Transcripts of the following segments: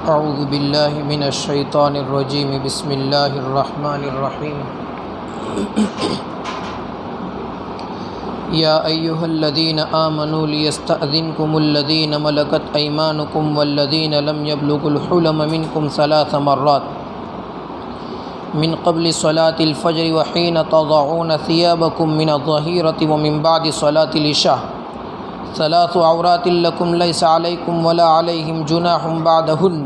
اعوذ باللہ من الشیطان الرجیم بسم اللہ الرحمن الرحیم یا ایہا الذین آمنوا لیستأذنکم الذین ملکت ایمانکم والذین لم یبلغوا الحلم منکم ثلاث مرات من قبل صلاة الفجر وحین تضعون ثيابکم من الظہیرة ومن بعد صلاة العشاء ثلاث عورات لكم ليس عليكم ولا عليهم جناح بعدهن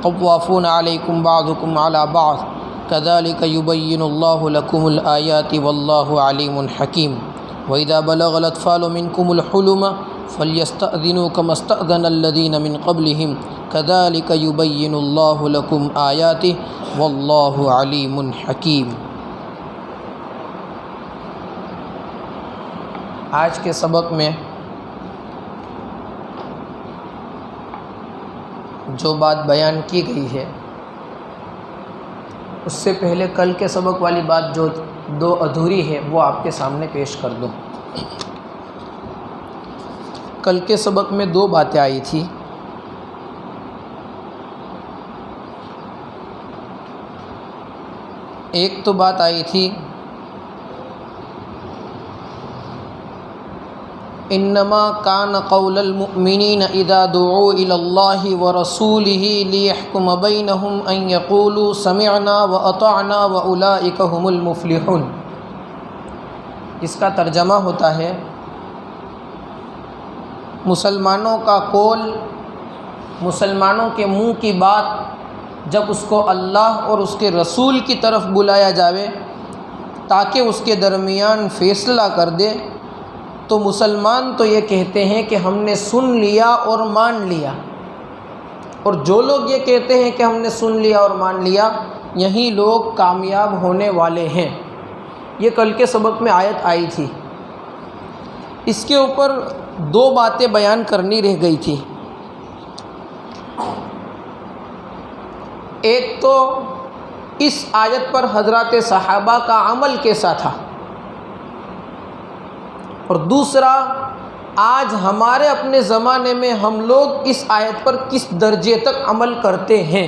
طوافون عليكم بعضكم على بعض كذلك يبين الله لكم الآيات والله عليم حكيم وإذا بلغ الأطفال منكم الحلم فليستأذنوا كما استأذن الذين من قبلهم كذلك يبين الله لكم آياته والله عليم حكيم۔ آج کے سبق میں جو بات بیان کی گئی ہے اس سے پہلے کل کے سبق والی بات جو دو ادھوری ہے وہ آپ کے سامنے پیش کر دوں۔ کل کے سبق میں دو باتیں آئی تھی۔ ایک تو بات آئی تھی انما کان قول المؤمنین اذا دعوا الی اللہ ورسولہ لیحکم بینہم ان یقولوا سمعنا واطعنا واولئک هم المفلحون۔ اس کا ترجمہ ہوتا ہے مسلمانوں کا قول، مسلمانوں کے منہ کی بات جب اس کو اللہ اور اس کے رسول کی طرف بلایا جاوے تاکہ اس کے درمیان فیصلہ کر دے تو مسلمان تو یہ کہتے ہیں کہ ہم نے سن لیا اور مان لیا، اور جو لوگ یہ کہتے ہیں کہ ہم نے سن لیا اور مان لیا یہی لوگ کامیاب ہونے والے ہیں۔ یہ کل کے سبق میں آیت آئی تھی۔ اس کے اوپر دو باتیں بیان کرنی رہ گئی تھی۔ ایک تو اس آیت پر حضرات صحابہ کا عمل کیسا تھا، اور دوسرا آج ہمارے اپنے زمانے میں ہم لوگ اس آیت پر کس درجے تک عمل کرتے ہیں۔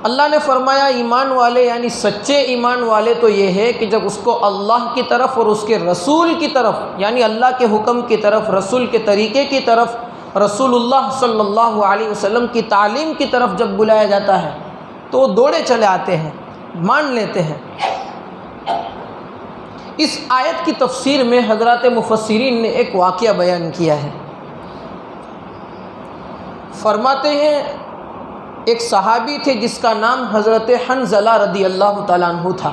اللہ نے فرمایا ایمان والے یعنی سچے ایمان والے تو یہ ہے کہ جب اس کو اللہ کی طرف اور اس کے رسول کی طرف یعنی اللہ کے حکم کی طرف، رسول کے طریقے کی طرف، رسول اللہ صلی اللہ علیہ وسلم کی تعلیم کی طرف جب بلایا جاتا ہے تو وہ دوڑے چلے آتے ہیں، مان لیتے ہیں۔ اس آیت کی تفسیر میں حضرات مفسرین نے ایک واقعہ بیان کیا ہے۔ فرماتے ہیں ایک صحابی تھے جس کا نام حضرت حنظلہ رضی اللہ تعالیٰ عنہ تھا۔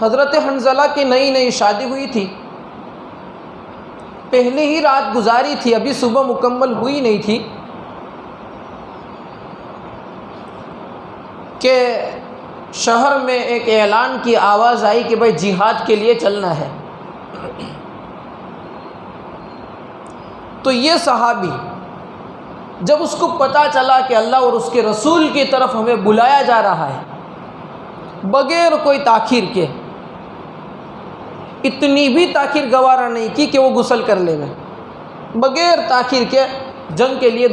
حضرت حنظلہ کی نئی نئی شادی ہوئی تھی، پہلے ہی رات گزاری تھی، ابھی صبح مکمل ہوئی نہیں تھی کہ شہر میں ایک اعلان کی آواز آئی کہ بھائی جہاد کے لیے چلنا ہے۔ تو یہ صحابی جب اس کو پتہ چلا کہ اللہ اور اس کے رسول کی طرف ہمیں بلایا جا رہا ہے، بغیر کوئی تاخیر کے، اتنی بھی تاخیر گوارا نہیں کی کہ وہ غسل کر لے گئے، بغیر تاخیر کے جنگ کے لیے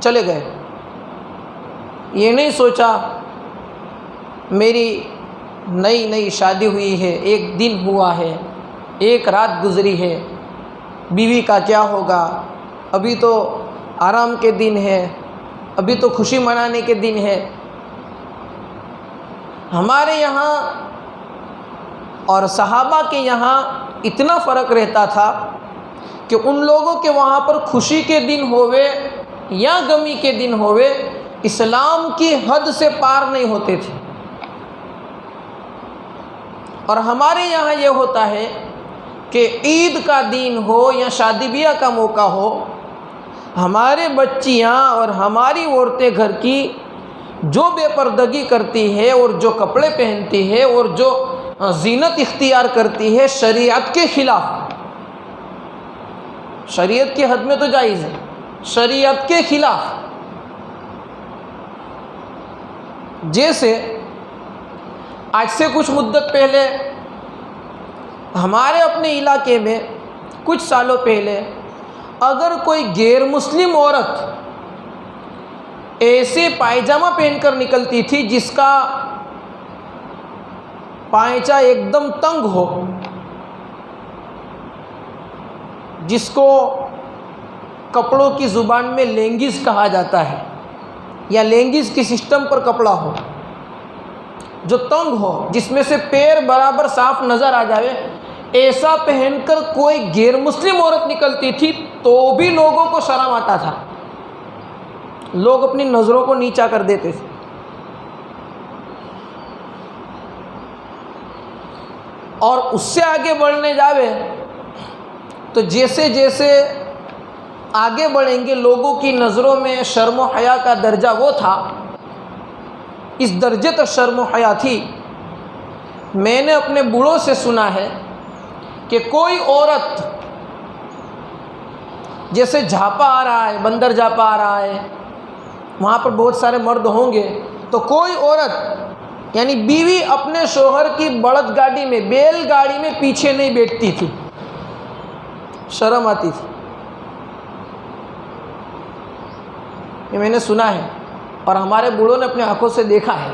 چلے گئے۔ یہ نہیں سوچا میری نئی شادی ہوئی ہے، ایک دن ہوا ہے، ایک رات گزری ہے، بیوی کا کیا ہوگا، ابھی تو آرام کے دن ہے، ابھی تو خوشی منانے کے دن ہے۔ ہمارے یہاں اور صحابہ کے یہاں اتنا فرق رہتا تھا کہ ان لوگوں کے وہاں پر خوشی کے دن ہوئے یا غمی کے دن ہوئے اسلام کی حد سے پار نہیں ہوتے تھے، اور ہمارے یہاں یہ ہوتا ہے کہ عید کا دن ہو یا شادی بیاہ کا موقع ہو، ہمارے بچیاں اور ہماری عورتیں گھر کی جو بے پردگی کرتی ہے اور جو کپڑے پہنتی ہے اور جو زینت اختیار کرتی ہے شریعت کے خلاف، شریعت کی حد میں تو جائز ہے، شریعت کے خلاف۔ جیسے آج سے کچھ مدت پہلے ہمارے اپنے علاقے میں کچھ سالوں پہلے اگر کوئی غیر مسلم عورت ایسے پائجامہ پہن کر نکلتی تھی جس کا پائچہ ایک دم تنگ ہو، جس کو کپڑوں کی زبان میں لینگیز کہا جاتا ہے، یا لینگیز کی سسٹم پر کپڑا ہو جو تنگ ہو، جس میں سے پیر برابر صاف نظر آ جائے، ایسا پہن کر کوئی غیر مسلم عورت نکلتی تھی تو بھی لوگوں کو شرم آتا تھا، لوگ اپنی نظروں کو نیچا کر دیتے تھے۔ اور اس سے آگے بڑھنے جاوے تو جیسے جیسے آگے بڑھیں گے لوگوں کی نظروں میں شرم و حیا کا درجہ وہ تھا، اس درجے تک شرم و حیا تھی۔ میں نے اپنے بوڑھوں سے سنا ہے کہ کوئی عورت جیسے جھاپا آ رہا ہے، بندر جھاپا آ رہا ہے، وہاں پر بہت سارے مرد ہوں گے، تو کوئی عورت یعنی بیوی اپنے شوہر کی بڑد گاڑی میں، بیل گاڑی میں پیچھے نہیں بیٹھتی تھی، شرم آتی تھی۔ یہ میں نے سنا ہے اور ہمارے بوڑھوں نے اپنے آنکھوں سے دیکھا ہے۔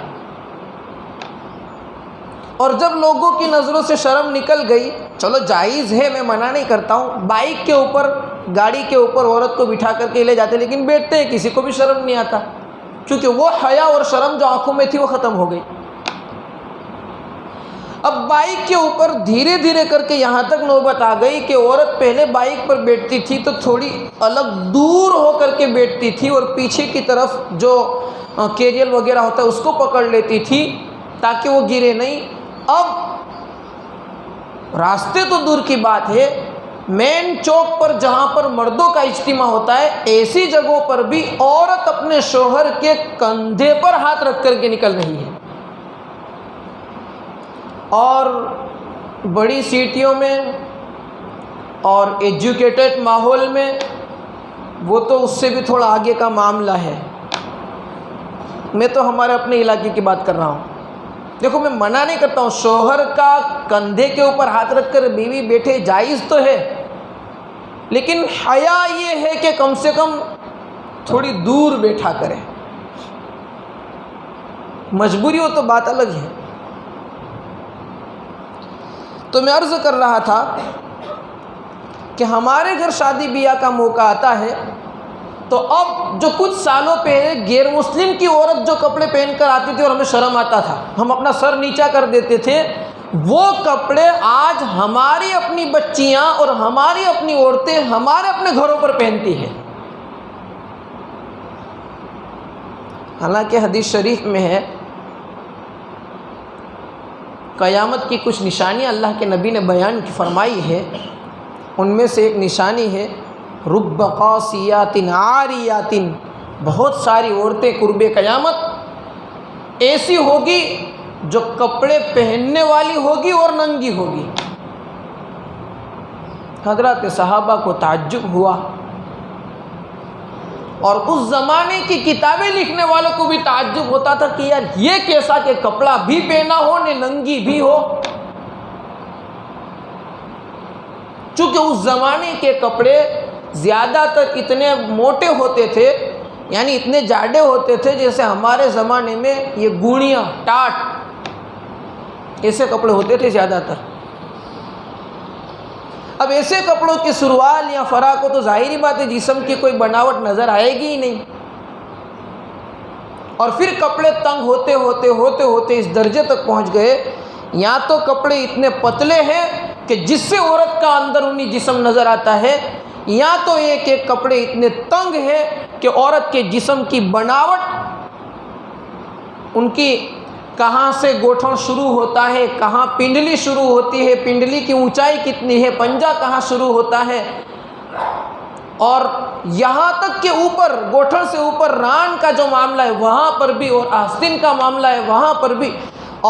اور جب لوگوں کی نظروں سے شرم نکل گئی، چلو جائز ہے، میں منع نہیں کرتا ہوں، بائک کے اوپر، گاڑی کے اوپر عورت کو بٹھا کر کے لے جاتے، لیکن بیٹھتے ہیں کسی کو بھی شرم نہیں آتا، کیونکہ وہ حیا اور شرم جو آنکھوں میں تھی وہ ختم ہو گئی۔ اب بائک کے اوپر دھیرے دھیرے کر کے یہاں تک نوبت آ گئی کہ عورت پہلے بائک پر بیٹھتی تھی تو تھوڑی الگ دور ہو کر کے بیٹھتی تھی اور پیچھے کی طرف جو کیریئر وغیرہ ہوتا ہے اس کو پکڑ لیتی تھی تاکہ وہ گرے نہیں۔ اب راستے تو دور کی بات ہے، مین چوک پر جہاں پر مردوں کا اجتماع ہوتا ہے، ایسی جگہوں پر بھی عورت اپنے شوہر کے کندھے پر ہاتھ رکھ کر کے نکل رہی ہے، اور بڑی سٹیوں میں اور ایجوکیٹڈ ماحول میں وہ تو اس سے بھی تھوڑا آگے کا معاملہ ہے۔ میں تو ہمارے اپنے علاقے کی بات کر رہا ہوں۔ دیکھو میں منع نہیں کرتا ہوں، شوہر کا کندھے کے اوپر ہاتھ رکھ کر بیوی بیٹھے جائز تو ہے، لیکن حیا یہ ہے کہ کم سے کم تھوڑی دور بیٹھا کرے، مجبوری ہو تو بات الگ ہے۔ تو میں عرض کر رہا تھا کہ ہمارے گھر شادی بیاہ کا موقع آتا ہے تو اب جو کچھ سالوں پہلے غیر مسلم کی عورت جو کپڑے پہن کر آتی تھی اور ہمیں شرم آتا تھا، ہم اپنا سر نیچا کر دیتے تھے، وہ کپڑے آج ہماری اپنی بچیاں اور ہماری اپنی عورتیں ہمارے اپنے گھروں پر پہنتی ہیں۔ حالانکہ حدیث شریف میں ہے، قیامت کی کچھ نشانیاں اللہ کے نبی نے بیان فرمائی ہے، ان میں سے ایک نشانی ہے رب قاسیات عاریات، بہت ساری عورتیں قرب قیامت ایسی ہوگی جو کپڑے پہننے والی ہوگی اور ننگی ہوگی۔ حضرات صحابہ کو تعجب ہوا اور اس زمانے کی کتابیں لکھنے والوں کو بھی تعجب ہوتا تھا کہ یار یہ کیسا کہ کپڑا بھی پہنا ہو نہ ننگی بھی ہو، چونکہ اس زمانے کے کپڑے زیادہ تر اتنے موٹے ہوتے تھے، یعنی اتنے جاڈے ہوتے تھے جیسے ہمارے زمانے میں یہ گوڑیاں، ٹاٹ، ایسے کپڑے ہوتے تھے زیادہ تر۔ اب ایسے کپڑوں کی سروال یا فراق کو تو ظاہری بات ہے جسم کی کوئی بناوٹ نظر آئے گی ہی نہیں، اور پھر کپڑے تنگ ہوتے ہوتے ہوتے ہوتے اس درجے تک پہنچ گئے، یا تو کپڑے اتنے پتلے ہیں کہ جس سے عورت کا اندرونی جسم نظر آتا ہے، یا تو ایک ایک کپڑے اتنے تنگ ہیں کہ عورت کے جسم کی بناوٹ، ان کی کہاں سے گوٹھن شروع ہوتا ہے، کہاں پنڈلی شروع ہوتی ہے، پنڈلی کی اونچائی کتنی ہے، پنجہ کہاں شروع ہوتا ہے، اور یہاں تک کہ اوپر گوٹھن سے اوپر ران کا جو معاملہ ہے وہاں پر بھی، اور آستین کا معاملہ ہے وہاں پر بھی،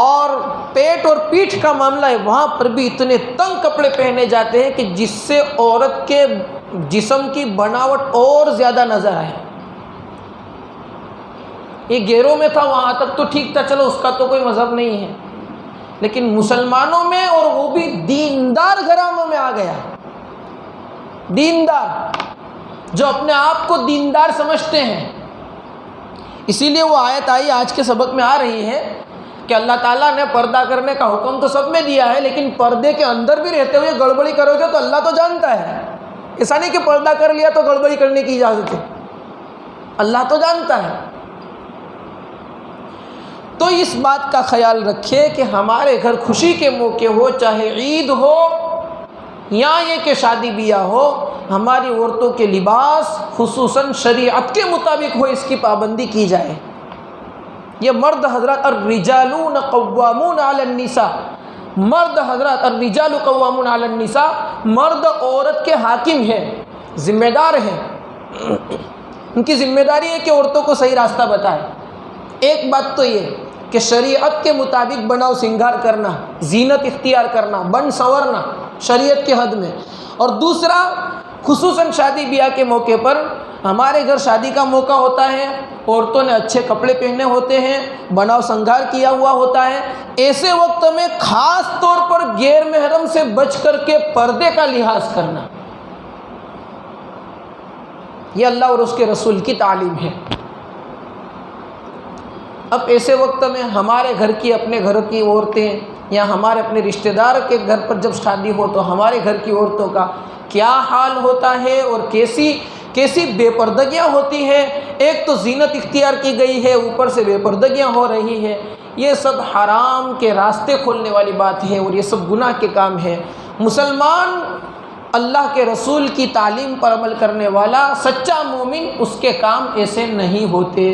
اور پیٹ اور پیٹھ کا معاملہ ہے وہاں پر بھی اتنے تنگ کپڑے پہنے جاتے ہیں کہ جس سے عورت کے جسم کی بناوٹ اور زیادہ نظر آئے۔ یہ غیروں میں تھا وہاں تک تو ٹھیک تھا، چلو اس کا تو کوئی مذہب نہیں ہے، لیکن مسلمانوں میں، اور وہ بھی دیندار گھرانوں میں آ گیا، دیندار جو اپنے آپ کو دیندار سمجھتے ہیں۔ اسی لیے وہ آیت آئی آج کے سبق میں آ رہی ہے کہ اللہ تعالیٰ نے پردہ کرنے کا حکم تو سب میں دیا ہے، لیکن پردے کے اندر بھی رہتے ہوئے گڑبڑی کرو گے تو اللہ تو جانتا ہے۔ ایسا نہیں کہ پردہ کر لیا تو گڑبڑی کرنے کی اجازت ہے، اللہ تو جانتا ہے۔ تو اس بات کا خیال رکھے کہ ہمارے گھر خوشی کے موقع ہو، چاہے عید ہو یا یہ کہ شادی بیاہ ہو، ہماری عورتوں کے لباس خصوصاً شریعت کے مطابق ہو، اس کی پابندی کی جائے۔ یہ مرد حضرات الرجالون قوامون علی النساء، مرد حضرات الرجال قوامون علی النساء، مرد عورت کے حاکم ہیں، ذمہ دار ہیں۔ ان کی ذمہ داری ہے کہ عورتوں کو صحیح راستہ بتائے۔ ایک بات تو یہ کہ شریعت کے مطابق بناؤ سنگار کرنا، زینت اختیار کرنا، بن سنورنا شریعت کے حد میں، اور دوسرا خصوصاً شادی بیاہ کے موقع پر ہمارے گھر شادی کا موقع ہوتا ہے، عورتوں نے اچھے کپڑے پہنے ہوتے ہیں، بناؤ سنگار کیا ہوا ہوتا ہے، ایسے وقت میں خاص طور پر غیر محرم سے بچ کر کے پردے کا لحاظ کرنا، یہ اللہ اور اس کے رسول کی تعلیم ہے۔ اب ایسے وقت میں ہمارے گھر کی، اپنے گھر کی عورتیں یا ہمارے اپنے رشتہ دار کے گھر پر جب شادی ہو تو ہمارے گھر کی عورتوں کا کیا حال ہوتا ہے اور کیسی بے پردگیاں ہوتی ہیں۔ ایک تو زینت اختیار کی گئی ہے، اوپر سے بے پردگیاں ہو رہی ہے۔ یہ سب حرام کے راستے کھولنے والی بات ہے اور یہ سب گناہ کے کام ہے۔ مسلمان اللہ کے رسول کی تعلیم پر عمل کرنے والا سچا مومن، اس کے کام ایسے نہیں ہوتے۔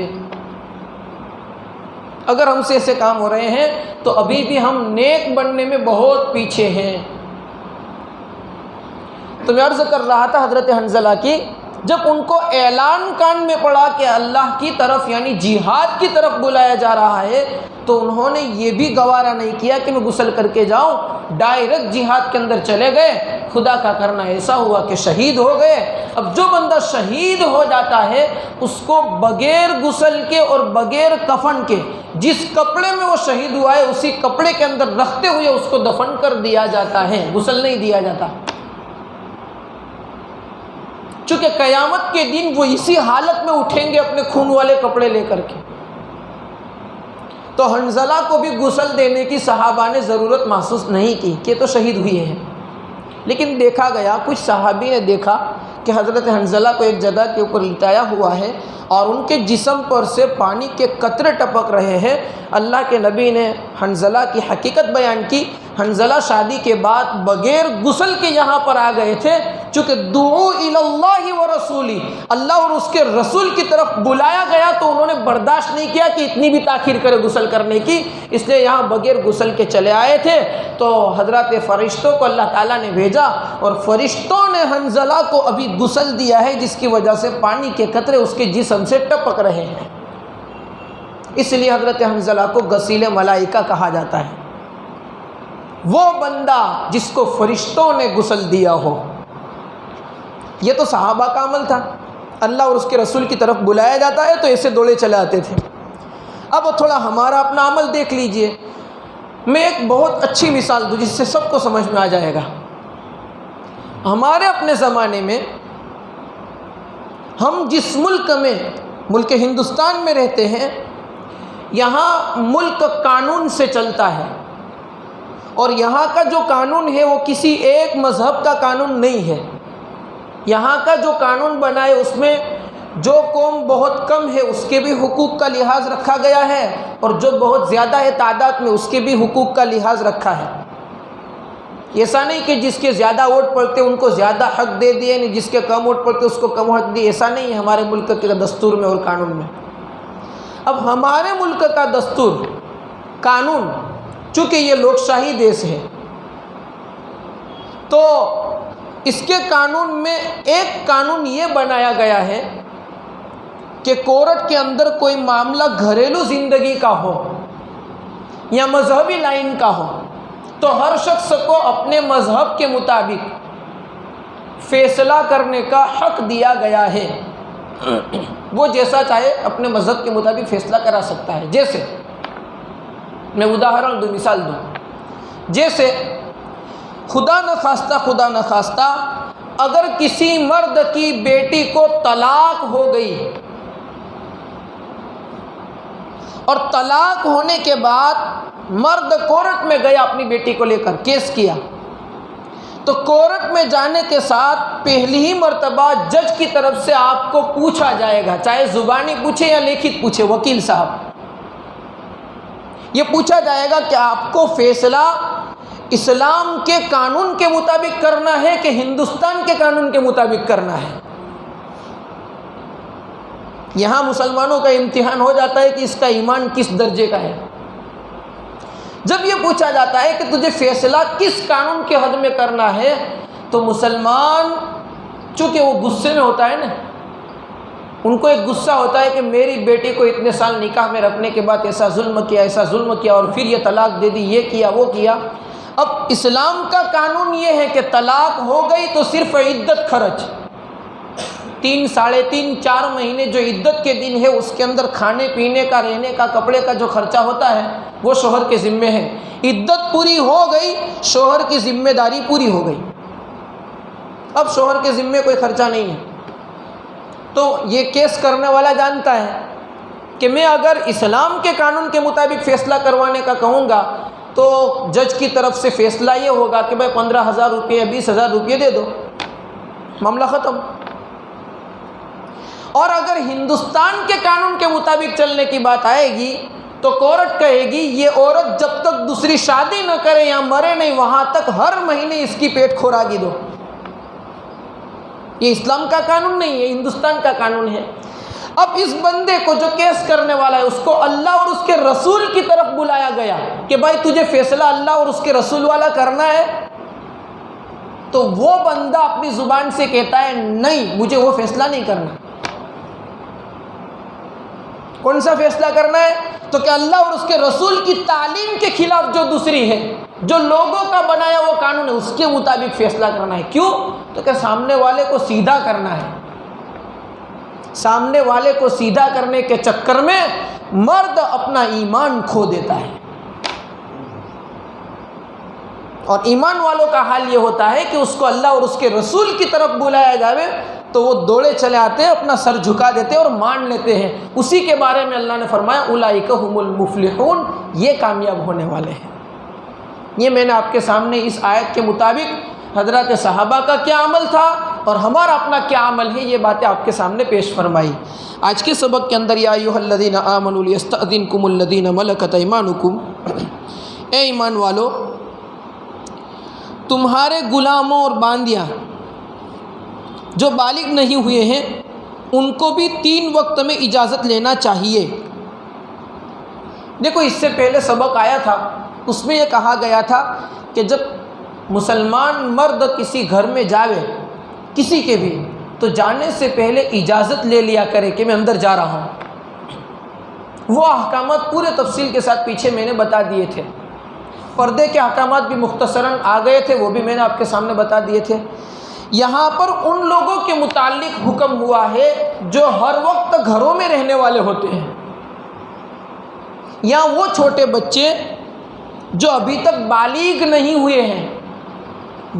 اگر ہم سے ایسے کام ہو رہے ہیں تو ابھی بھی ہم نیک بننے میں بہت پیچھے ہیں۔ تو میں عرض کر رہا تھا حضرت حنظلہ کی، جب ان کو اعلان کان میں پڑا کہ اللہ کی طرف یعنی جہاد کی طرف بلایا جا رہا ہے، تو انہوں نے یہ بھی گوارا نہیں کیا کہ میں غسل کر کے جاؤں، ڈائریکٹ جہاد کے اندر چلے گئے۔ خدا کا کرنا ایسا ہوا کہ شہید ہو گئے۔ اب جو بندہ شہید ہو جاتا ہے اس کو بغیر غسل کے اور بغیر کفن کے، جس کپڑے میں وہ شہید ہوا ہے اسی کپڑے کے اندر رکھتے ہوئے اس کو دفن کر دیا جاتا ہے، غسل نہیں دیا جاتا، چونکہ قیامت کے دن وہ اسی حالت میں اٹھیں گے اپنے خون والے کپڑے لے کر کے۔ تو حنظلہ کو بھی غسل دینے کی صحابہ نے ضرورت محسوس نہیں کی کہ تو شہید ہوئے ہیں، لیکن دیکھا گیا، کچھ صحابی نے دیکھا کہ حضرت حنظلہ کو ایک جگہ کے اوپر لٹایا ہوا ہے اور ان کے جسم پر سے پانی کے قطرے ٹپک رہے ہیں۔ اللہ کے نبی نے حنظلہ کی حقیقت بیان کی۔ حنظلہ شادی کے بعد بغیر غسل کے یہاں پر آ گئے تھے، چونکہ دعو الی اللہ و رسولی، اللہ اور اس کے رسول کی طرف بلایا گیا تو انہوں نے برداشت نہیں کیا کہ اتنی بھی تاخیر کرے غسل کرنے کی، اس لیے یہاں بغیر غسل کے چلے آئے تھے۔ تو حضرات فرشتوں کو اللہ تعالیٰ نے بھیجا اور فرشتوں نے حنظلہ کو ابھی غسل دیا ہے، جس کی وجہ سے پانی کے قطرے اس کے جسم سے ٹپک رہے ہیں۔ اس لیے حضرت حنظلہ کو غسیل ملائکہ کہا جاتا ہے، وہ بندہ جس کو فرشتوں نے غسل دیا ہو۔ یہ تو صحابہ کا عمل تھا، اللہ اور اس کے رسول کی طرف بلایا جاتا ہے تو ایسے دوڑے چلے آتے تھے۔ اب تھوڑا ہمارا اپنا عمل دیکھ لیجئے۔ میں ایک بہت اچھی مثال دوں جس سے سب کو سمجھ میں آ جائے گا۔ ہمارے اپنے زمانے میں ہم جس ملک میں، ملک ہندوستان میں رہتے ہیں، یہاں ملک قانون سے چلتا ہے، اور یہاں کا جو قانون ہے وہ کسی ایک مذہب کا قانون نہیں ہے۔ یہاں کا جو قانون بنا ہے اس میں جو قوم بہت کم ہے اس کے بھی حقوق کا لحاظ رکھا گیا ہے، اور جو بہت زیادہ ہے تعداد میں اس کے بھی حقوق کا لحاظ رکھا ہے۔ ایسا نہیں کہ جس کے زیادہ ووٹ پڑتے ان کو زیادہ حق دے دیے، نہیں جس کے کم ووٹ پڑتے اس کو کم حق دیے، ایسا نہیں ہے ہمارے ملک کے دستور میں اور قانون میں۔ اب ہمارے ملک کا دستور، قانون، چونکہ یہ لوک شاہی دیش ہے تو اس کے قانون میں ایک قانون یہ بنایا گیا ہے کہ کورٹ کے اندر کوئی معاملہ گھریلو زندگی کا ہو یا مذہبی لائن کا ہو تو ہر شخص کو اپنے مذہب کے مطابق فیصلہ کرنے کا حق دیا گیا ہے۔ وہ جیسا چاہے اپنے مذہب کے مطابق فیصلہ کرا سکتا ہے۔ جیسے میں اداہرن دوں، مثال دوں، جیسے خدا نخواستہ اگر کسی مرد کی بیٹی کو طلاق ہو گئی اور طلاق ہونے کے بعد مرد کورٹ میں گیا اپنی بیٹی کو لے کر کیس کیا، تو کورٹ میں جانے کے ساتھ پہلی ہی مرتبہ جج کی طرف سے آپ کو پوچھا جائے گا، چاہے زبانی پوچھے یا لکھت پوچھے، وکیل صاحب یہ پوچھا جائے گا کہ آپ کو فیصلہ اسلام کے قانون کے مطابق کرنا ہے کہ ہندوستان کے قانون کے مطابق کرنا ہے۔ یہاں مسلمانوں کا امتحان ہو جاتا ہے کہ اس کا ایمان کس درجے کا ہے۔ جب یہ پوچھا جاتا ہے کہ تجھے فیصلہ کس قانون کے حد میں کرنا ہے، تو مسلمان چونکہ وہ غصے میں ہوتا ہے نا، ان کو ایک غصہ ہوتا ہے کہ میری بیٹی کو اتنے سال نکاح میں رکھنے کے بعد ایسا ظلم کیا اور پھر یہ طلاق دے دی، یہ کیا وہ کیا۔ اب اسلام کا قانون یہ ہے کہ طلاق ہو گئی تو صرف عدت خرچ، 3 ساڑھے 3 4 مہینے جو عدت کے دن ہے اس کے اندر کھانے پینے کا، رہنے کا، کپڑے کا جو خرچہ ہوتا ہے وہ شوہر کے ذمے ہے۔ عدت پوری ہو گئی، شوہر کی ذمہ داری پوری ہو گئی، اب شوہر کے ذمے کوئی خرچہ نہیں ہے۔ تو یہ کیس کرنے والا جانتا ہے کہ میں اگر اسلام کے قانون کے مطابق فیصلہ کروانے کا کہوں گا تو جج کی طرف سے فیصلہ یہ ہوگا کہ بھائی 15,000 روپے 20,000 روپے دے دو، معاملہ ختم۔ اور اگر ہندوستان کے قانون کے مطابق چلنے کی بات آئے گی تو کورٹ کہے گی یہ عورت جب تک دوسری شادی نہ کرے یا مرے نہیں وہاں تک ہر مہینے اس کی پیٹ خوراکی دو۔ یہ اسلام کا قانون نہیں ہے، ہندوستان کا قانون ہے۔ اب اس بندے کو جو کیس کرنے والا ہے اس کو اللہ اور اس کے رسول کی طرف بلایا گیا کہ بھائی تجھے فیصلہ اللہ اور اس کے رسول والا کرنا ہے، تو وہ بندہ اپنی زبان سے کہتا ہے نہیں مجھے وہ فیصلہ نہیں کرنا۔ کون سا فیصلہ کرنا ہے؟ تو کہ اللہ اور اس کے رسول کی تعلیم کے خلاف جو دوسری ہے، جو لوگوں کا بنایا وہ قانون ہے، اس کے مطابق فیصلہ کرنا ہے۔ کیوں؟ تو کہ سامنے والے کو سیدھا کرنا ہے۔ سامنے والے کو سیدھا کرنے کے چکر میں مرد اپنا ایمان کھو دیتا ہے، اور ایمان والوں کا حال یہ ہوتا ہے کہ اس کو اللہ اور اس کے رسول کی طرف بلایا جاوے تو وہ دوڑے چلے آتے ہیں، اپنا سر جھکا دیتے ہیں اور مان لیتے ہیں۔ اسی کے بارے میں اللہ نے فرمایا اولئک هم المفلحون، یہ کامیاب ہونے والے ہیں۔ یہ میں نے آپ کے سامنے اس آیت کے مطابق حضرات صحابہ کا کیا عمل تھا اور ہمارا اپنا کیا عمل ہے، یہ باتیں آپ کے سامنے پیش فرمائی۔ آج کے سبق کے اندر یا ایھا الذین آمنوا لیستأذنکم الذین ملکت ایمانکم، اے ایمان والو تمہارے غلاموں اور باندیاں جو بالغ نہیں ہوئے ہیں ان کو بھی 3 وقت میں اجازت لینا چاہیے۔ دیکھو اس سے پہلے سبق آیا تھا، اس میں یہ کہا گیا تھا کہ جب مسلمان مرد کسی گھر میں جاوے کسی کے بھی، تو جانے سے پہلے اجازت لے لیا کرے کہ میں اندر جا رہا ہوں۔ وہ احکامات پورے تفصیل کے ساتھ پیچھے میں نے بتا دیے تھے، پردے کے احکامات بھی مختصراً آ گئے تھے، وہ بھی میں نے آپ کے سامنے بتا دیے تھے۔ یہاں پر ان لوگوں کے متعلق حکم ہوا ہے جو ہر وقت گھروں میں رہنے والے ہوتے ہیں، یا وہ چھوٹے بچے جو ابھی تک بالغ نہیں ہوئے ہیں،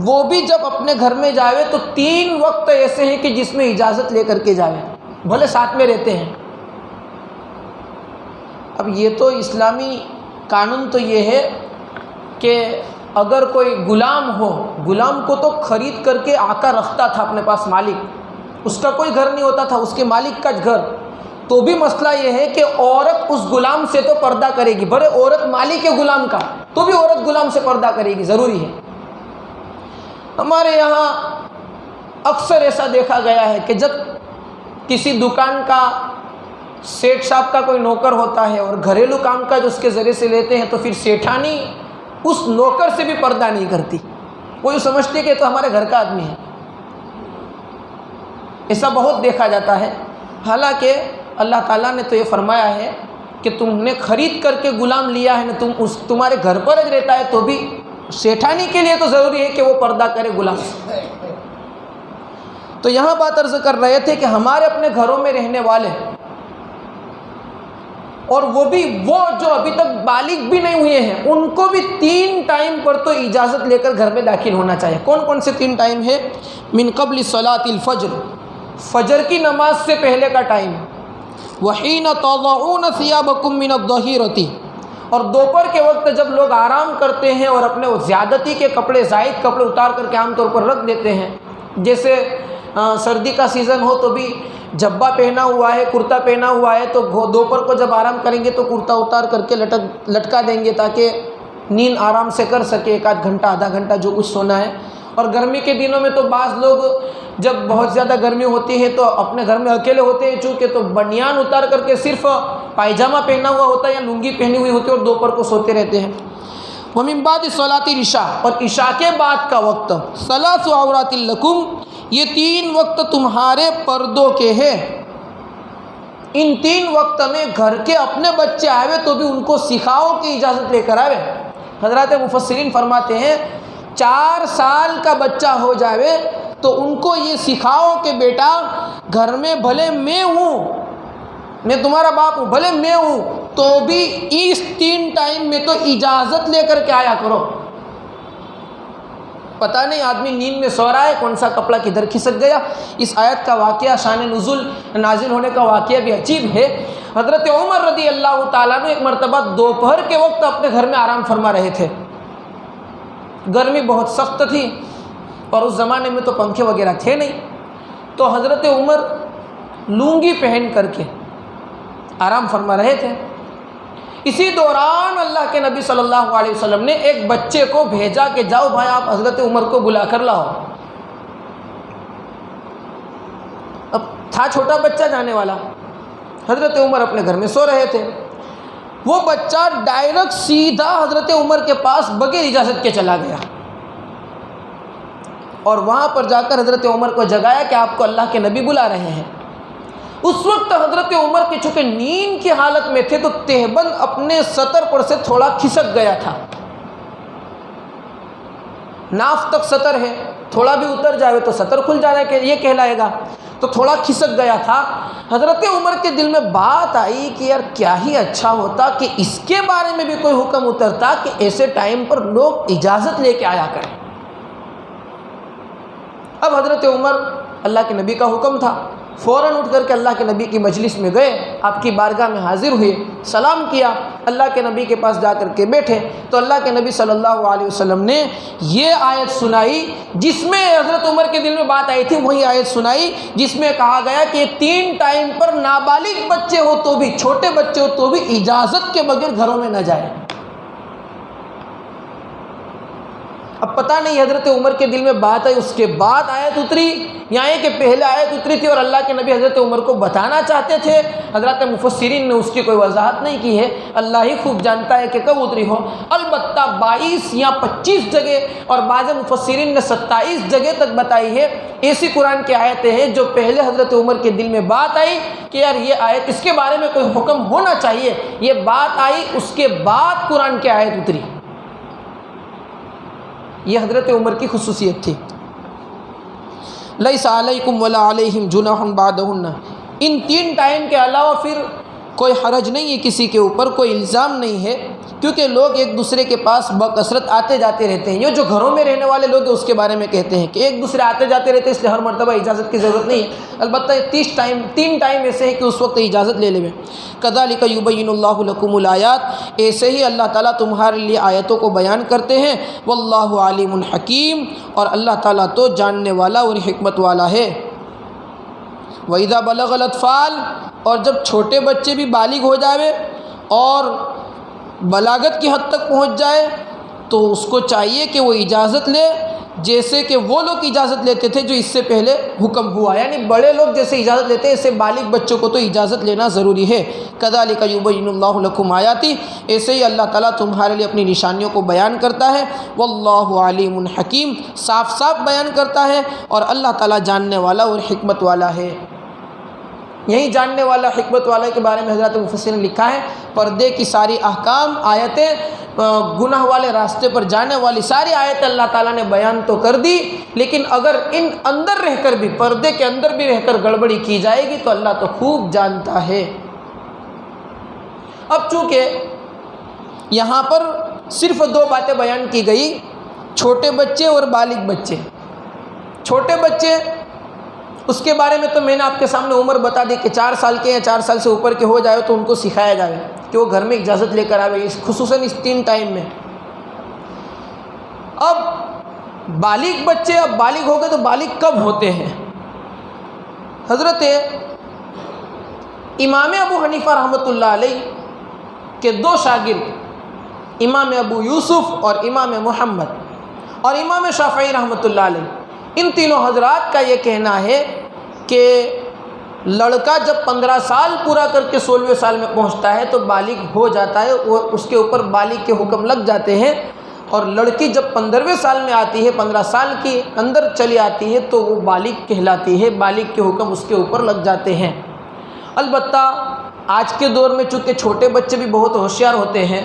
وہ بھی جب اپنے گھر میں جاوے تو 3 وقت ایسے ہیں کہ جس میں اجازت لے کر کے جاوے، بھلے ساتھ میں رہتے ہیں۔ اب یہ تو اسلامی قانون تو یہ ہے کہ اگر کوئی غلام ہو، غلام کو تو خرید کر کے آقا رکھتا تھا اپنے پاس مالک، اس کا کوئی گھر نہیں ہوتا تھا، اس کے مالک کا گھر، تو بھی مسئلہ یہ ہے کہ عورت اس غلام سے تو پردہ کرے گی، بڑے عورت مالک ہے غلام کا تو بھی عورت غلام سے پردہ کرے گی، ضروری ہے۔ ہمارے یہاں اکثر ایسا دیکھا گیا ہے کہ جب کسی دکان کا سیٹ صاحب کا کوئی نوکر ہوتا ہے اور گھریلو کام کا جو اس کے ذریعے سے لیتے ہیں تو پھر سیٹھانی اس نوکر سے بھی پردہ نہیں کرتی، وہ یہ سمجھتے کہ تو ہمارے گھر کا آدمی ہے۔ ایسا بہت دیکھا جاتا ہے، حالانکہ اللہ تعالیٰ نے تو یہ فرمایا ہے کہ تم نے خرید کر کے غلام لیا ہے نا، تمہارے گھر پر رہتا ہے تو بھی سیٹھانی کے لیے تو ضروری ہے کہ وہ پردہ کرے غلام۔ تو یہاں بات عرض کر رہے تھے کہ ہمارے اپنے گھروں میں رہنے والے اور وہ بھی وہ جو ابھی تک بالغ بھی نہیں ہوئے ہیں ان کو بھی 3 ٹائم پر تو اجازت لے کر گھر میں داخل ہونا چاہیے۔ کون کون سے 3 ٹائم ہے؟ من قبل صلاۃ الفجر، فجر کی نماز سے پہلے کا ٹائم، وحین تضعون ثیابکم من الظہیرۃ، اور دوپہر کے وقت جب لوگ آرام کرتے ہیں اور اپنے زیادتی کے کپڑے، زائد کپڑے اتار کر کے عام طور پر رکھ دیتے ہیں، جیسے سردی کا سیزن ہو تو بھی جبہ پہنا ہوا ہے، کرتا پہنا ہوا ہے، تو دوپہر کو جب آرام کریں گے تو کرتا اتار کر کے لٹکا دیں گے تاکہ نیند آرام سے کر سکے، 1 گھنٹہ آدھا گھنٹہ جو کچھ سونا ہے۔ اور گرمی کے دنوں میں تو بعض لوگ جب بہت زیادہ گرمی ہوتی ہے تو اپنے گھر میں اکیلے ہوتے ہیں چونکہ، تو بنیان اتار کر کے صرف پائجامہ پہنا ہوا ہوتا ہے یا لنگی پہنی ہوئی ہوتی ہے اور دوپہر کو سوتے رہتے ہیں۔ وَمِن بَعْدِ صَلَاةِ الْعِشَاءِ، اور عشاء کے بعد کا وقت، ثَلَاثُ عَوْرَاتٍ لَكُمْ، یہ 3 وقت تمہارے پردوں کے ہیں۔ ان 3 وقت میں گھر کے اپنے بچے آئے تو بھی ان کو سکھاؤ کی اجازت لے کر آئے۔ حضرات مفسرین فرماتے ہیں 4 سال کا بچہ ہو جائے تو ان کو یہ سکھاؤ کہ بیٹا گھر میں بھلے میں ہوں، میں تمہارا باپ ہوں، بھلے میں ہوں تو بھی اس 3 ٹائم میں تو اجازت لے کر کے آیا کرو۔ پتہ نہیں آدمی نیند میں سو رہا ہے، کون سا کپڑا کدھر کھسک گیا۔ اس آیت کا واقعہ، شان نزول نازل ہونے کا واقعہ بھی عجیب ہے۔ حضرت عمر رضی اللہ تعالیٰ عنہ ایک مرتبہ دوپہر کے وقت اپنے گھر میں آرام فرما رہے تھے، گرمی بہت سخت تھی اور اس زمانے میں تو پنکھے وغیرہ تھے نہیں، تو حضرت عمر لنگی پہن کر کے آرام فرما رہے تھے۔ اسی دوران اللہ کے نبی صلی اللہ علیہ وسلم نے ایک بچے کو بھیجا کہ جاؤ بھائی آپ حضرت عمر کو بلا کر لاؤ۔ اب تھا چھوٹا بچہ جانے والا، حضرت عمر اپنے گھر میں سو رہے تھے، وہ بچہ ڈائریکٹ سیدھا حضرت عمر کے پاس بغیر اجازت کے چلا گیا اور وہاں پر جا کر حضرت عمر کو جگایا کہ آپ کو اللہ کے نبی بلا رہے ہیں۔ اس وقت حضرت عمر کے چونکہ نیند کی حالت میں تھے تو تہبند اپنے سطر پر سے تھوڑا کھسک گیا تھا، ناف تک سطر ہے، تھوڑا بھی اتر جائے تو سطر کھل جا رہا ہے کہ یہ کہلائے گا، تو تھوڑا کھسک گیا تھا۔ حضرت عمر کے دل میں بات آئی کہ یار کیا ہی اچھا ہوتا کہ اس کے بارے میں بھی کوئی حکم اترتا کہ ایسے ٹائم پر لوگ اجازت لے کے آیا کریں۔ اب حضرت عمر، اللہ کے نبی کا حکم تھا، فوراً اٹھ کر کے اللہ کے نبی کی مجلس میں گئے، آپ کی بارگاہ میں حاضر ہوئے، سلام کیا، اللہ کے نبی کے پاس جا کر کے بیٹھے تو اللہ کے نبی صلی اللہ علیہ وسلم نے یہ آیت سنائی جس میں حضرت عمر کے دل میں بات آئی تھی، وہی آیت سنائی جس میں کہا گیا کہ 3 ٹائم پر نابالغ بچے ہو تو بھی، چھوٹے بچے ہو تو بھی اجازت کے بغیر گھروں میں نہ جائے۔ اب پتہ نہیں حضرت عمر کے دل میں بات آئی، اس کے بعد آیت اتری یا یہ کہ پہلے آیت اتری تھی اور اللہ کے نبی حضرت عمر کو بتانا چاہتے تھے؟ حضرات مفسرین نے اس کی کوئی وضاحت نہیں کی ہے، اللہ ہی خوب جانتا ہے کہ کب اتری ہو۔ البتہ 22 یا 25 جگہ اور بعض مفسرین نے 27 جگہ تک بتائی ہے، ایسی قرآن کی آیتیں ہیں جو پہلے حضرت عمر کے دل میں بات آئی کہ یار یہ آیت اس کے بارے میں کوئی حکم ہونا چاہیے، یہ بات آئی، اس کے بعد قرآن کی آیت اتری۔ یہ حضرت عمر کی خصوصیت تھی۔ لیس علیکم ولا علیہم جناح بعدہن، ان 3 ٹائم کے علاوہ پھر کوئی حرج نہیں ہے کسی کے اوپر، کوئی الزام نہیں ہے، کیونکہ لوگ ایک دوسرے کے پاس بکثرت آتے جاتے رہتے ہیں۔ یہ جو گھروں میں رہنے والے لوگ ہیں اس کے بارے میں کہتے ہیں کہ ایک دوسرے آتے جاتے رہتے ہیں، اس لیے ہر مرتبہ اجازت کی ضرورت نہیں ہے، البتہ 3 ٹائم ایسے ہیں کہ اس وقت اجازت لے لیں۔ کذالک یبین اللہ لکم الآیات، ایسے ہی اللہ تعالیٰ تمہارے لیے آیتوں کو بیان کرتے ہیں۔ واللہ علیم حکیم، اور اللہ تعالیٰ تو جاننے والا اور حکمت والا ہے۔ وَإِذَا بَلَغَ الْأَطْفَالُ، اور جب چھوٹے بچے بھی بالغ ہو جائے اور بلاغت کی حد تک پہنچ جائے تو اس کو چاہیے کہ وہ اجازت لے، جیسے کہ وہ لوگ اجازت لیتے تھے جو اس سے پہلے حکم ہوا، یعنی بڑے لوگ جیسے اجازت لیتے ہیں ایسے بالغ بچوں کو تو اجازت لینا ضروری ہے۔ کذالک یبین اللہ لکم آیاتہ، ایسے ہی اللہ تعالیٰ تمہارے لیے اپنی نشانیوں کو بیان کرتا ہے۔ واللہ علیم حکیم، صاف صاف بیان کرتا ہے اور اللہ تعالیٰ جاننے والا اور حکمت والا ہے۔ یہی جاننے والا حکمت والا کے بارے میں حضرات مفسرین نے لکھا ہے، پردے کی ساری احکام، آیتیں، گناہ والے راستے پر جانے والی ساری آیتیں اللہ تعالیٰ نے بیان تو کر دی، لیکن اگر ان اندر رہ کر بھی، پردے کے اندر بھی رہ کر گڑبڑی کی جائے گی تو اللہ تو خوب جانتا ہے۔ اب چونکہ یہاں پر صرف دو باتیں بیان کی گئی، چھوٹے بچے اور بالغ بچے۔ چھوٹے بچے اس کے بارے میں تو میں نے آپ کے سامنے عمر بتا دی کہ 4 سال کے یا 4 سال سے اوپر کے ہو جائے تو ان کو سکھایا جائے کہ وہ گھر میں اجازت لے کر آئے، خصوصاً اس 3 ٹائم میں۔ اب بالغ بچے اب بالغ ہو گئے تو بالغ کب ہوتے ہیں؟ حضرت امام ابو حنیفہ رحمۃ اللہ علیہ کے 2 شاگرد، امام ابو یوسف اور امام محمد اور امام شافعی رحمۃ اللہ علیہ، ان تینوں حضرات کا یہ کہنا ہے کہ لڑکا جب 15 سال پورا کر کے 16ویں سال میں پہنچتا ہے تو بالغ ہو جاتا ہے، وہ اس کے اوپر بالغ کے حکم لگ جاتے ہیں، اور لڑکی جب 15ویں سال میں آتی ہے، 15 سال کے اندر چلی آتی ہے تو وہ بالغ کہلاتی ہے، بالغ کے حکم اس کے اوپر لگ جاتے ہیں۔ البتہ آج کے دور میں چونکہ چھوٹے بچے بھی بہت ہوشیار ہوتے ہیں،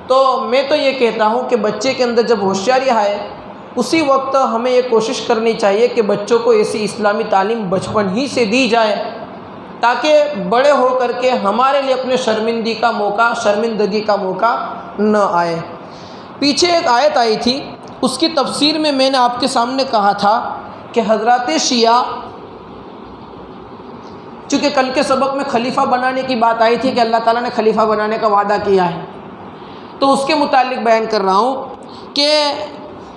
تو میں تو یہ کہتا ہوں کہ بچے کے اندر جب ہوشیاری آئے اسی وقت ہمیں یہ کوشش کرنی چاہیے کہ بچوں کو ایسی اسلامی تعلیم بچپن ہی سے دی جائے تاکہ بڑے ہو کر کے ہمارے لیے اپنے شرمندگی کا موقع نہ آئے۔ پیچھے ایک آیت آئی تھی، اس کی تفسیر میں نے آپ کے سامنے کہا تھا کہ حضرات شیعہ، چونکہ کل کے سبق میں خلیفہ بنانے کی بات آئی تھی کہ اللہ تعالیٰ نے خلیفہ بنانے کا وعدہ کیا ہے، تو اس کے متعلق بیان کر رہا ہوں کہ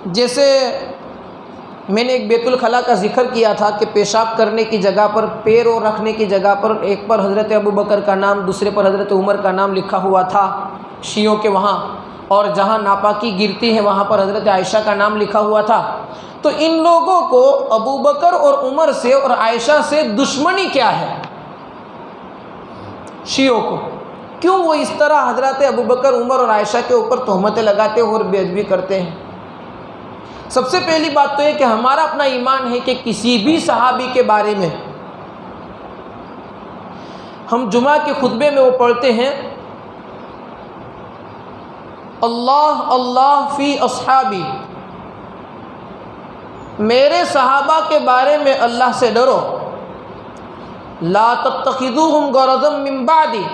جیسے میں نے ایک بیت الخلاء کا ذکر کیا تھا کہ پیشاب کرنے کی جگہ پر، پیروں رکھنے کی جگہ پر ایک پر حضرت ابوبکر کا نام، دوسرے پر حضرت عمر کا نام لکھا ہوا تھا شیعوں کے وہاں، اور جہاں ناپاکی گرتی ہے وہاں پر حضرت عائشہ کا نام لکھا ہوا تھا۔ تو ان لوگوں کو ابوبکر اور عمر سے اور عائشہ سے دشمنی کیا ہے؟ شیعوں کو کیوں وہ اس طرح حضرت ابوبکر، عمر اور عائشہ کے اوپر تہمتیں لگاتے اور بے ادبی کرتے ہیں؟ سب سے پہلی بات تو یہ کہ ہمارا اپنا ایمان ہے کہ کسی بھی صحابی کے بارے میں ہم جمعہ کے خطبے میں وہ پڑھتے ہیں، اللہ اللہ فی اصحابی، میرے صحابہ کے بارے میں اللہ سے ڈرو، لا تتخذوہم غرضا من بعدی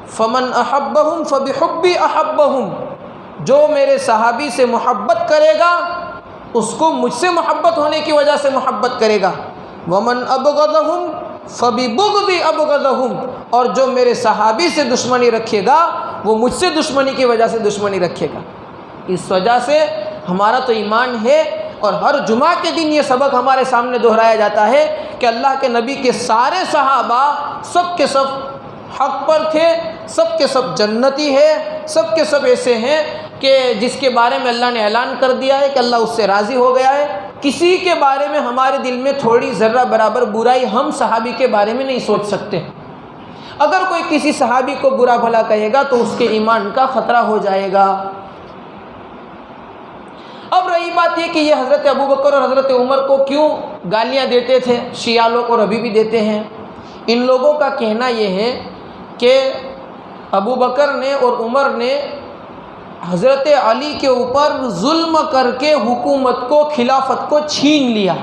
فمن احبہم فبحبی احبہم، جو میرے صحابی سے محبت کرے گا اس کو مجھ سے محبت ہونے کی وجہ سے محبت کرے گا، ومن ابغضہم فببغضی ابغضہم، اور جو میرے صحابی سے دشمنی رکھے گا وہ مجھ سے دشمنی کی وجہ سے دشمنی رکھے گا۔ اس وجہ سے ہمارا تو ایمان ہے، اور ہر جمعہ کے دن یہ سبق ہمارے سامنے دہرایا جاتا ہے کہ اللہ کے نبی کے سارے صحابہ سب کے سب حق پر تھے، سب کے سب جنتی ہے، سب کے سب ایسے ہیں کہ جس کے بارے میں اللہ نے اعلان کر دیا ہے کہ اللہ اس سے راضی ہو گیا ہے۔ کسی کے بارے میں ہمارے دل میں تھوڑی ذرہ برابر برائی ہم صحابی کے بارے میں نہیں سوچ سکتے۔ اگر کوئی کسی صحابی کو برا بھلا کہے گا تو اس کے ایمان کا خطرہ ہو جائے گا۔ اب رہی بات یہ کہ یہ حضرت ابوبکر اور حضرت عمر کو کیوں گالیاں دیتے تھے شیعہ لوگ، اور ابھی بھی دیتے ہیں؟ ان لوگوں کا کہنا یہ ہے کہ ابوبکر نے اور عمر نے حضرت علی کے اوپر ظلم کر کے حکومت کو، خلافت کو چھین لیا،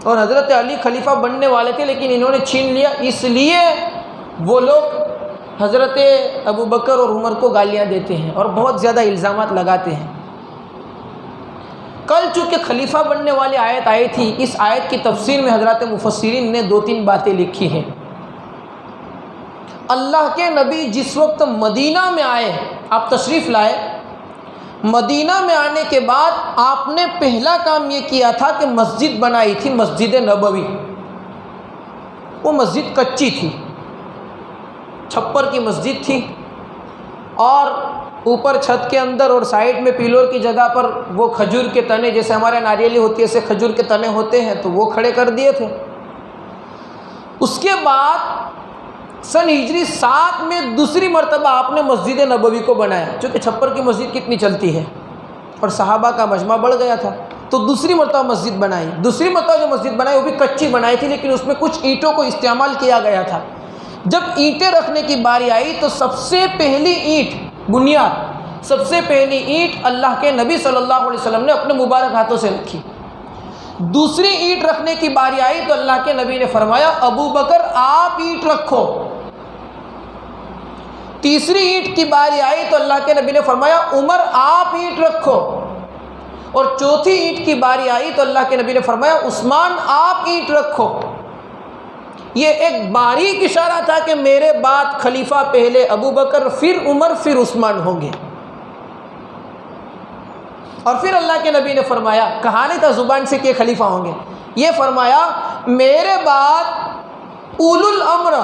اور حضرت علی خلیفہ بننے والے تھے لیکن انہوں نے چھین لیا، اس لیے وہ لوگ حضرت ابوبکر اور عمر کو گالیاں دیتے ہیں اور بہت زیادہ الزامات لگاتے ہیں۔ کل چونکہ خلیفہ بننے والی آیت آئی تھی، اس آیت کی تفسیر میں حضرات مفسرین نے 2-3 باتیں لکھی ہیں۔ اللہ کے نبی جس وقت مدینہ میں آئے، آپ تشریف لائے، مدینہ میں آنے کے بعد آپ نے پہلا کام یہ کیا تھا کہ مسجد بنائی تھی، مسجد نبوی۔ وہ مسجد کچی تھی، چھپر کی مسجد تھی، اور اوپر چھت کے اندر اور سائڈ میں پیلر کی جگہ پر وہ کھجور کے تنے، جیسے ہمارے ناریلی ہوتی ہے ایسے کھجور کے تنے ہوتے ہیں، تو وہ کھڑے کر دیے تھے۔ اس کے بعد سن ہجری 7 میں دوسری مرتبہ آپ نے مسجد نبوی کو بنایا، چونکہ چھپر کی مسجد کتنی چلتی ہے اور صحابہ کا مجمع بڑھ گیا تھا، تو دوسری مرتبہ مسجد بنائی۔ دوسری مرتبہ جو مسجد بنائی وہ بھی کچی بنائی تھی، لیکن اس میں کچھ اینٹوں کو استعمال کیا گیا تھا۔ جب اینٹیں رکھنے کی باری آئی تو سب سے پہلی اینٹ، بنیاد، سب سے پہلی اینٹ اللہ کے نبی صلی اللہ علیہ وسلم نے اپنے مبارک ہاتھوں سے رکھی۔ دوسری اینٹ رکھنے کی باری آئی تو اللہ کے نبی نے فرمایا ابو بکر آپ اینٹ رکھو، تیسری اینٹ کی باری آئی تو اللہ کے نبی نے فرمایا عمر آپ اینٹ رکھو، اور چوتھی اینٹ کی باری آئی تو اللہ کے نبی نے فرمایا عثمان آپ اینٹ رکھو۔ یہ ایک باریک اشارہ تھا کہ میرے بعد خلیفہ پہلے ابو بکر، پھر عمر، پھر عثمان ہوں گے۔ اور پھر اللہ کے نبی نے فرمایا، کہا نہیں تھا زبان سے کہ خلیفہ ہوں گے، یہ فرمایا میرے بعد اولو الامر،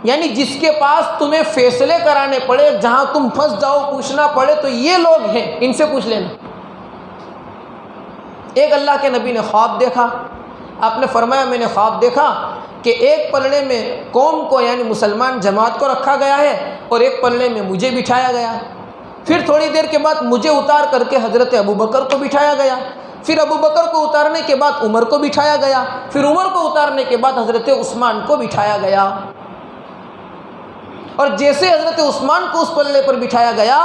یعنی جس کے پاس تمہیں فیصلے کرانے پڑے، جہاں تم پھنس جاؤ پوچھنا پڑے تو یہ لوگ ہیں، ان سے پوچھ لینا۔ ایک اللہ کے نبی نے خواب دیکھا، آپ نے فرمایا میں نے خواب دیکھا کہ ایک پلڑے میں قوم کو یعنی مسلمان جماعت کو رکھا گیا ہے اور ایک پلڑے میں مجھے بٹھایا گیا، پھر تھوڑی دیر کے بعد مجھے اتار کر کے حضرت ابو بکر کو بٹھایا گیا، پھر ابو بکر کو اتارنے کے بعد عمر کو بٹھایا گیا، پھر عمر کو اتارنے کے بعد حضرت عثمان کو بٹھایا گیا۔ اور جیسے حضرت عثمان کو اس پلڑے پر بٹھایا گیا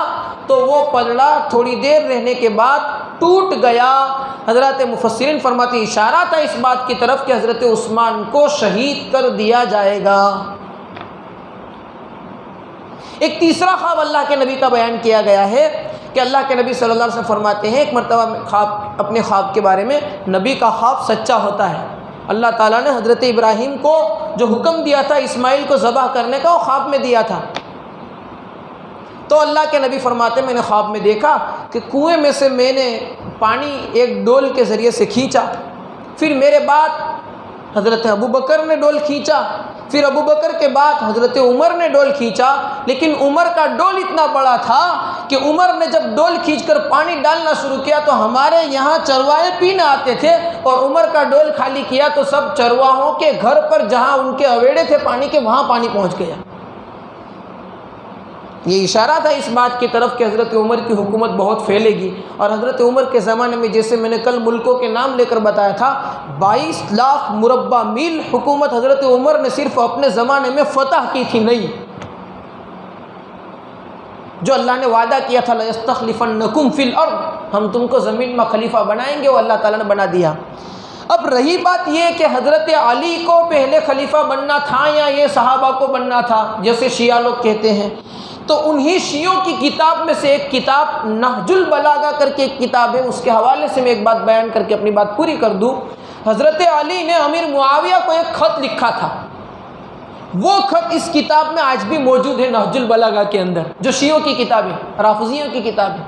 تو وہ پلڑا تھوڑی دیر رہنے کے بعد ٹوٹ گیا۔ حضرت مفسرین فرماتے ہیں اشارہ تھا اس بات کی طرف کہ حضرت عثمان کو شہید کر دیا جائے گا۔ ایک تیسرا خواب اللہ کے نبی کا بیان کیا گیا ہے کہ اللہ کے نبی صلی اللہ علیہ وسلم فرماتے ہیں ایک مرتبہ اپنے خواب کے بارے میں، نبی کا خواب سچا ہوتا ہے۔ اللہ تعالیٰ نے حضرت ابراہیم کو جو حکم دیا تھا اسماعیل کو ذبح کرنے کا، وہ خواب میں دیا تھا۔ تو اللہ کے نبی فرماتے ہیں میں نے خواب میں دیکھا کہ کنویں میں سے میں نے پانی ایک ڈول کے ذریعے سے کھینچا، پھر میرے بعد حضرت ابو بکر نے ڈول کھینچا، پھر ابو بکر کے بعد حضرت عمر نے ڈول کھینچا، لیکن عمر کا ڈول اتنا بڑا تھا کہ عمر نے جب ڈول کھینچ کر پانی ڈالنا شروع کیا تو ہمارے یہاں چرواہے پینے آتے تھے، اور عمر کا ڈول خالی کیا تو سب چرواہوں کے گھر پر جہاں ان کے اویڑے تھے پانی کے، وہاں پانی پہنچ گیا۔ یہ اشارہ تھا اس بات کی طرف کہ حضرت عمر کی حکومت بہت پھیلے گی، اور حضرت عمر کے زمانے میں جیسے میں نے کل ملکوں کے نام لے کر بتایا تھا 22 لاکھ مربع میل حکومت حضرت عمر نے صرف اپنے زمانے میں فتح کی تھی، نہیں جو اللہ نے وعدہ کیا تھا لَيَسْتَخْلِفَنَّكُمْ فِي الْأَرْضِ، ہم تم کو زمین میں خلیفہ بنائیں گے، وہ اللہ تعالیٰ نے بنا دیا۔ اب رہی بات یہ کہ حضرت علی کو پہلے خلیفہ بننا تھا یا یہ صحابہ کو بننا تھا جیسے شیعہ لوگ کہتے ہیں، تو انہی شیعوں کی کتاب میں سے ایک کتاب نہج البلاغہ کر کے ایک کتاب ہے، اس کے حوالے سے میں ایک بات بیان کر کے اپنی بات پوری کر دوں۔ حضرت علی نے امیر معاویہ کو ایک خط لکھا تھا، وہ خط اس کتاب میں آج بھی موجود ہے نہج البلاغہ کے اندر، جو شیعوں کی کتاب ہے، رافضیوں کی کتاب ہے۔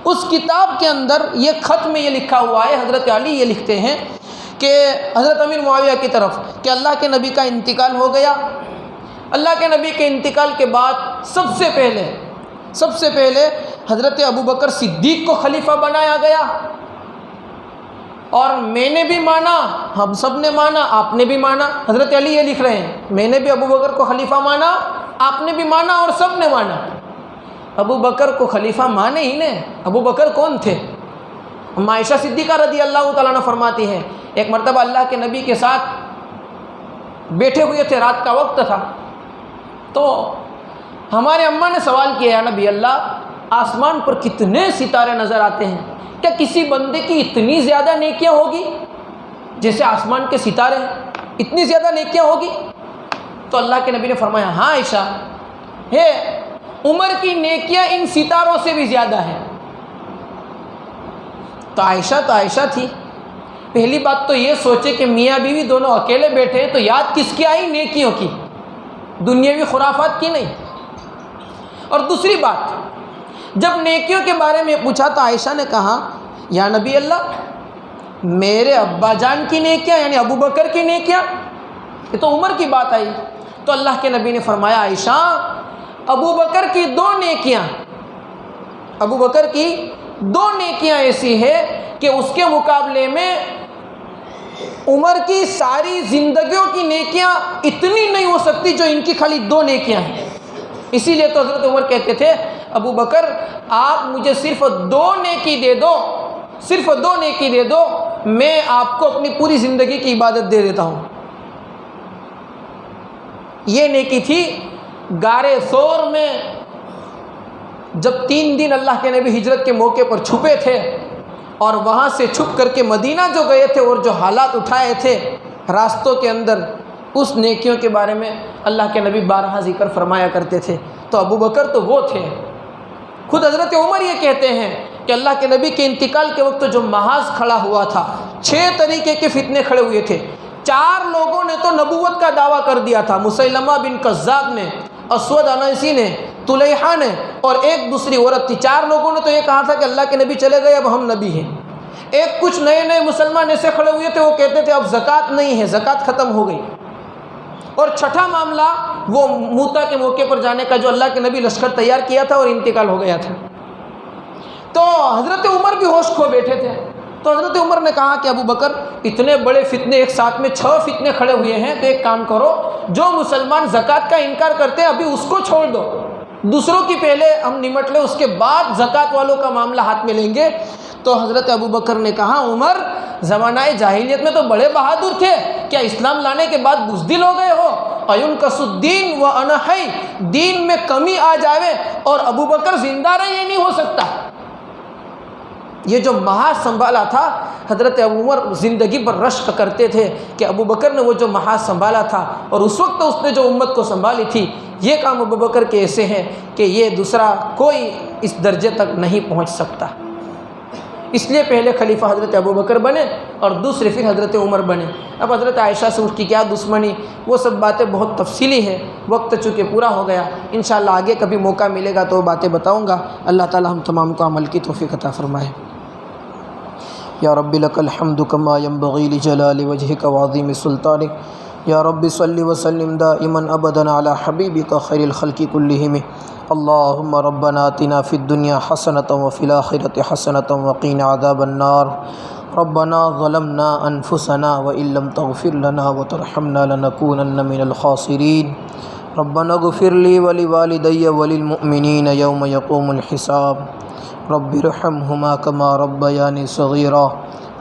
اس کتاب کے اندر یہ خط میں یہ لکھا ہوا ہے، حضرت علی یہ لکھتے ہیں کہ حضرت امیر معاویہ کی طرف کہ اللہ کے نبی کا انتقال ہو گیا، اللہ کے نبی کے انتقال کے بعد سب سے پہلے حضرت ابو بکر صدیق کو خلیفہ بنایا گیا، اور میں نے بھی مانا، ہم سب نے مانا، آپ نے بھی مانا۔ حضرت علی یہ لکھ رہے ہیں میں نے بھی ابو بکر کو خلیفہ مانا، آپ نے بھی مانا، اور سب نے مانا۔ ابو بکر کو خلیفہ مانے ہی نے، ابو بکر کون تھے؟ عائشہ صدیقہ رضی اللہ تعالیٰ عنہ فرماتی ہے ایک مرتبہ اللہ کے نبی کے ساتھ بیٹھے ہوئے تھے، رات کا وقت تھا، تو ہمارے اماں نے سوال کیا یا نبی اللہ، آسمان پر کتنے ستارے نظر آتے ہیں، کیا کسی بندے کی اتنی زیادہ نیکیاں ہوگی جیسے آسمان کے ستارے ہیں، اتنی زیادہ نیکیاں ہوگی؟ تو اللہ کے نبی نے فرمایا ہاں عائشہ ہے، عمر کی نیکیاں ان ستاروں سے بھی زیادہ ہیں۔ تو عائشہ تھی، پہلی بات تو یہ سوچے کہ میاں بیوی دونوں اکیلے بیٹھے ہیں تو یاد کس کی آئی؟ نیکیوں کی، دنیاوی خرافات کی نہیں۔ اور دوسری بات، جب نیکیوں کے بارے میں پوچھا تو عائشہ نے کہا یا نبی اللہ، میرے ابا جان کی نیکیاں یعنی ابو بکر کی نیکیاں، یہ تو عمر کی بات آئی۔ تو اللہ کے نبی نے فرمایا عائشہ، ابو بکر کی دو نیکیاں ایسی ہے کہ اس کے مقابلے میں عمر کی ساری زندگیوں کی نیکیاں اتنی نہیں ہو سکتی جو ان کی خالی 2 نیکیاں ہیں۔ اسی لیے تو حضرت عمر کہتے تھے ابو بکر آپ مجھے صرف 2 نیکی دے دو، میں آپ کو اپنی پوری زندگی کی عبادت دے دیتا ہوں۔ یہ نیکی تھی غار ثور میں جب 3 دن اللہ کے نبی ہجرت کے موقع پر چھپے تھے، اور وہاں سے چھپ کر کے مدینہ جو گئے تھے اور جو حالات اٹھائے تھے راستوں کے اندر، اس نیکیوں کے بارے میں اللہ کے نبی بارہا ذکر فرمایا کرتے تھے تو ابو بکر تو وہ تھے۔ خود حضرت عمر یہ کہتے ہیں کہ اللہ کے نبی کے انتقال کے وقت جو محاذ کھڑا ہوا تھا، 6 طریقے کے فتنے کھڑے ہوئے تھے۔ 4 لوگوں نے تو نبوت کا دعویٰ کر دیا تھا، مسیلمہ بن کذاب نے، اسود عنسی نے، طلیحہ نے، اور ایک دوسری عورت تھی۔ 4 لوگوں نے تو یہ کہا تھا کہ اللہ کے نبی چلے گئے، اب ہم نبی ہیں۔ ایک کچھ نئے مسلمان ایسے کھڑے ہوئے تھے، وہ کہتے تھے اب زکوٰۃ نہیں ہے، زکوٰۃ ختم ہو گئی۔ اور چھٹا معاملہ وہ موتا کے موقع پر جانے کا، جو اللہ کے نبی لشکر تیار کیا تھا اور انتقال ہو گیا تھا۔ تو حضرت عمر بھی ہوش کھو بیٹھے تھے۔ تو حضرت عمر نے کہا کہ ابو بکر، اتنے بڑے فتنے ایک ساتھ میں 6 فتنے کھڑے ہوئے ہیں، تو ایک کام کرو، جو مسلمان زکوٰۃ کا انکار کرتے ہیں ابھی اس کو چھوڑ دو، دوسروں کی پہلے ہم نمٹ لیں، اس کے بعد زکوٰۃ والوں کا معاملہ ہاتھ میں لیں گے۔ تو حضرت ابو بکر نے کہا، عمر زمانہ جاہلیت میں تو بڑے بہادر تھے، کیا اسلام لانے کے بعد بزدل ہو گئے ہو؟ اَيُنْقَصُ الدِّينُ وَأَنَا حَيٌّ، دین میں کمی آ جاوے اور ابو بکر زندہ رہے، یہ نہیں ہو سکتا۔ یہ جو محاذ سنبھالا تھا، حضرت ابو عمر زندگی پر رشک کرتے تھے کہ ابو بکر نے وہ جو محاذ سنبھالا تھا، اور اس وقت اس نے جو امت کو سنبھالی تھی، یہ کام ابو بکر کے ایسے ہیں کہ یہ دوسرا کوئی اس درجے تک نہیں پہنچ سکتا۔ اس لیے پہلے خلیفہ حضرت ابو بکر بنے اور دوسرے پھر حضرت عمر بنے۔ اب حضرت عائشہ سے اس کی کیا دشمنی، وہ سب باتیں بہت تفصیلی ہیں، وقت چونکہ پورا ہو گیا، انشاءاللہ آگے کبھی موقع ملے گا تو وہ باتیں بتاؤں گا۔ اللہ تعالی ہم تمام کو عمل کی توفیق عطا فرمائے۔ یا رب لک الحمد کما ینبغی لجلال وجہک وعظیم سلطانک، یا رب صلی وسلم دائما ابدا علی حبیبک خیر الخلق کلہم۔ اللہم ربنا آتنا فی الدنیا حسنۃ وفی الآخرۃ حسنۃ وقنا عذاب النار۔ ربنا ظلمنا انفسنا وان لم تغفر لنا وترحمنا لنکونن من الخاسرین۔ ربنا اغفر لی ولوالدی وللمؤمنین یوم یقوم الحساب۔ رب ارحمہما کما ربیانی صغیرا۔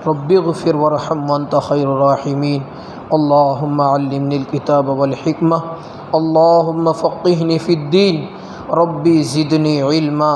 رب اغفر وارحم وانت خیر الراحمین۔ اللہم علمنی الکتاب والحکمہ، اللہم فقہنی فی الدین، ربی زدنی علما۔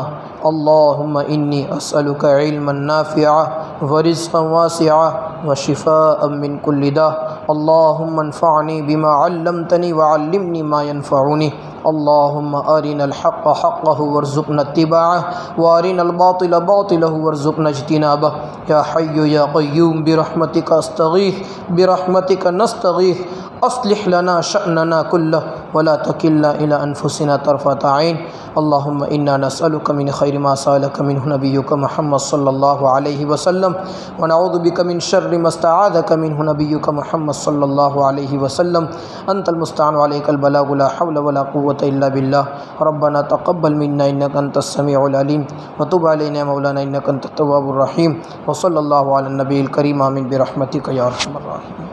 اللہم انی اسألک علما نافعا ورزقا واسعا وشفاء من کل داء۔ اللہم انفعنی بما علمتنی وعلمنی ما ینفعنی۔ اللہم ارنا الحق حقہ وارزقنا اتباعہ وارنا الباطل باطلہ وارزقنا اجتنابہ۔ یا حی یا قیوم برحمتک استغیث برحمتک نستغیث، اصلح لنا شأننا کلہ ولا تکلنا الی انفسنا طرفۃ عین۔ اللہم انا نسألک من خیر ما سألک منہ نبیک محمد صلی اللہ علیہ وسلم، ونعوذ بک من شر ما استعاذک منہ نبیک محمد صلی اللہ علیہ وسلم۔ انت المستعان وعلیک البلاغ، لا حول ولا قوة الا باللہ۔ ربنا تقبل منا انک انت السمیع العلیم وتب علینا مولانا انک انت التواب الرحیم۔ وصلی اللہ علی النبی الکریم، آمین برحمتک یا ارحم الراحمین۔